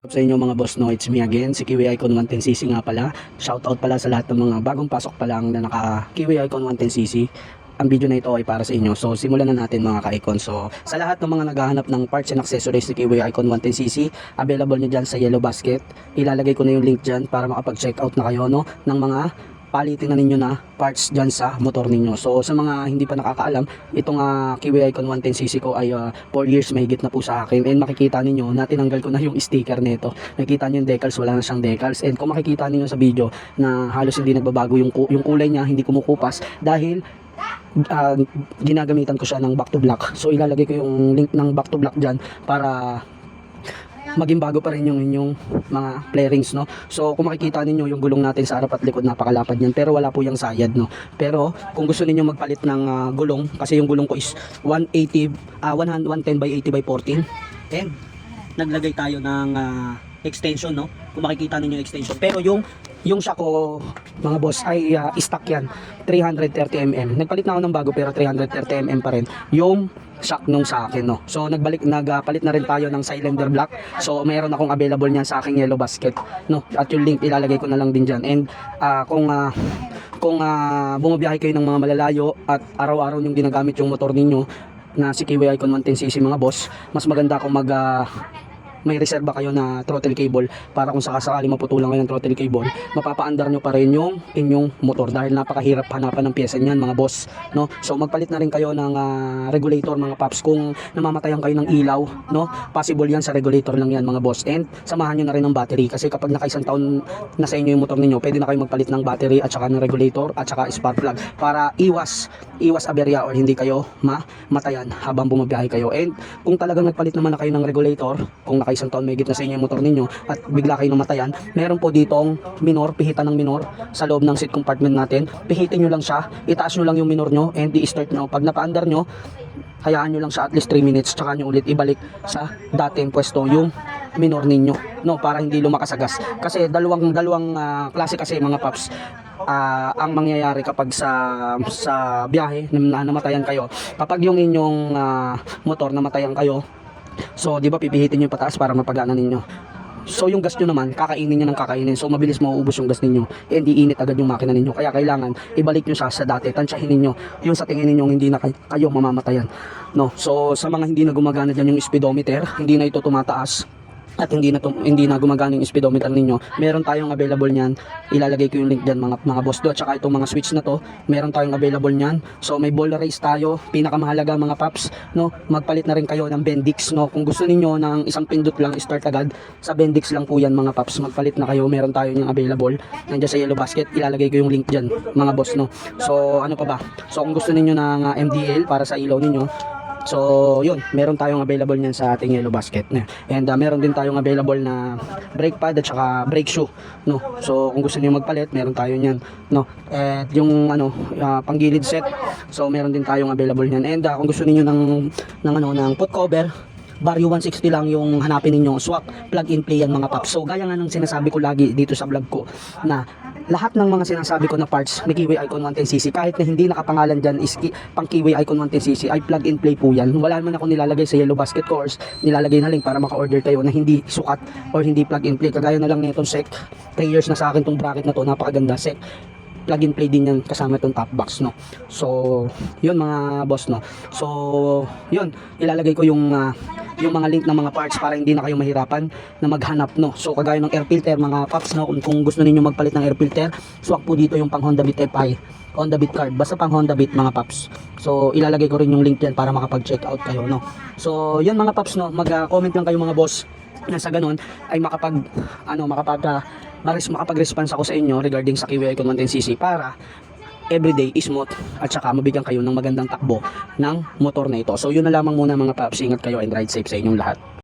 Sa inyo mga boss, no, it's me again, si Kiwi Icon 110cc nga pala. Shoutout pala sa lahat ng mga bagong pasok pa lang na naka Kiwi Icon 110cc. Ang video na ito ay para sa inyo. So simulan na natin mga ka-icon. So sa lahat ng mga naghahanap ng parts and accessories ni Kiwi Icon 110cc, available nyo dyan sa Yellow Basket. Ilalagay ko na yung link dyan para makapag-check out na kayo, no, ng mga palitin na ninyo na parts dyan sa motor ninyo. So sa mga hindi pa nakakaalam, itong Kiwi Icon 110cc ko ay 4 years mahigit na po sa akin, and makikita ninyo na tinanggal ko na yung sticker nito. Makikita nyo yung decals, wala na siyang decals, and kung makikita ninyo sa video na halos hindi nagbabago yung kulay niya, hindi kumukupas dahil ginagamitan ko siya ng back to black. So ilalagay ko yung link ng back to black dyan para maging bago pa rin yung inyong mga flarings, no. So kung makikita ninyo yung gulong natin sa harap at likod, napakalapad yan, pero wala po yung sayad, no. Pero kung gusto niyo magpalit ng gulong, kasi yung gulong ko is 110 by 80 by 14, and naglagay tayo ng extension, no. Kung makikita ninyo yung extension, pero yung shock ko mga boss ay stock yan, 330mm. Nagpalit na ako ng bago pero 330mm pa rin yung shock nung sa akin, no. So nagpalit na rin tayo ng cylinder block. So mayroon akong available niyan sa aking Yellow Basket, no. At yung link ilalagay ko na lang din diyan. And kung bumabiyahe kayo ng mga malalayo at araw-araw yung ginagamit yung motor ninyo na si Kiwi Icon 110cc mga boss, mas maganda kung may reserba kayo na throttle cable para kung sakasakali maputulan kayo ng throttle cable, mapapaandar nyo pa rin yung inyong motor dahil napakahirap hanapan ng pyesa niyan mga boss, no. So magpalit na rin kayo ng regulator mga paps. Kung namamatayan kayo ng ilaw, no, possible yan sa regulator lang yan mga boss. And samahan nyo na rin ng battery, kasi kapag nakaisang taon na sa inyo yung motor ninyo, pwede na kayo magpalit ng battery at saka ng regulator at saka spark plug para iwas aberya or hindi kayo matayan habang bumabiyahe kayo. And kung talagang nagpalit naman na kayo ng regulator, kung isang taon may gitna sa inyo yung motor ninyo at bigla kayo namatayan, meron po ditong minor, pihitan ng minor sa loob ng seat compartment natin. Pihitin nyo lang siya, itaas nyo lang yung minor nyo and i-start nyo. Pag napaandar nyo, hayaan nyo lang siya at least 3 minutes, tsaka nyo ulit ibalik sa dating pwesto yung minor ninyo, no, para hindi lumakasagas. Kasi dalawang klase kasi mga paps ang mangyayari kapag sa biyahe na namatayan kayo. Kapag yung inyong motor namatayan kayo, so, di ba pipihitin nyo pataas para mapagana ninyo. So, yung gas nyo naman, kakainin nyo ng kakainin. So, mabilis mauubos yung gas ninyo. And iinit agad yung makina ninyo. Kaya kailangan ibalik nyo siya sa dati. Tansyahin ninyo yung sa tingin ninyo hindi na kayo mamamatayan. No? So, sa mga hindi na gumagana dyan yung speedometer, hindi na ito tumataas, at hindi na gumagana yung speedometer ninyo, meron tayong available niyan. Ilalagay ko yung link diyan mga boss do. At saka itong mga switch na to, meron tayong available niyan. So may ball race tayo, pinakamahalaga mga paps, no. Magpalit na rin kayo ng Bendix, no. Kung gusto niyo ng isang pindot lang start agad, sa Bendix lang po yan mga paps. Magpalit na kayo, meron tayo yung available nandiyan sa Yellow Basket. Ilalagay ko yung link diyan mga boss, no. So ano pa ba? So kung gusto niyo ng MDL para sa ilaw ninyo, so yun, meron tayong available niyan sa ating Yellow Basket. And meron din tayong available na brake pad at saka brake shoe, no. So kung gusto niyo magpalit, meron tayo niyan, no. At yung panggilid set, so meron din tayong available niyan. And kung gusto niyo ng foot cover, Vario 160 lang yung hanapin ninyo. Swak, plug and play yan mga paps. So gaya nga ng sinasabi ko lagi dito sa vlog ko, na lahat ng mga sinasabi ko na parts ni Kiwi Icon 110cc, kahit na hindi nakapangalan dyan is pang Kiwi Icon 110cc, ay plug and play po yan. Wala naman ako nilalagay sa Yellow Basket course, nilalagay na link para maka-order kayo na hindi sukat or hindi plug and play. Kagaya na lang nitong SEC, 3 years na sa akin tong bracket na to, napakaganda. SEC plug and play din yan kasama itong top box, no. So yun mga boss, no. So yun, ilalagay ko yung mga link ng mga parts para hindi na kayo mahirapan na maghanap, no. So kagaya ng air filter mga paps, no, kung gusto niyo magpalit ng air filter, swak po dito yung pang Honda Beat FI, Honda Beat card, basta pang Honda Beat mga paps. So ilalagay ko rin yung link diyan para makapag-check out kayo, no. So yun mga paps, no, mag-comment lang kayo mga boss na sa ganun ay makapag-response ako sa inyo regarding sa Kiwi Icon 110cc para everyday smooth at saka mabigyan kayo ng magandang takbo ng motor na ito. So yun na lamang muna mga paps, ingat kayo and ride safe sa inyong lahat.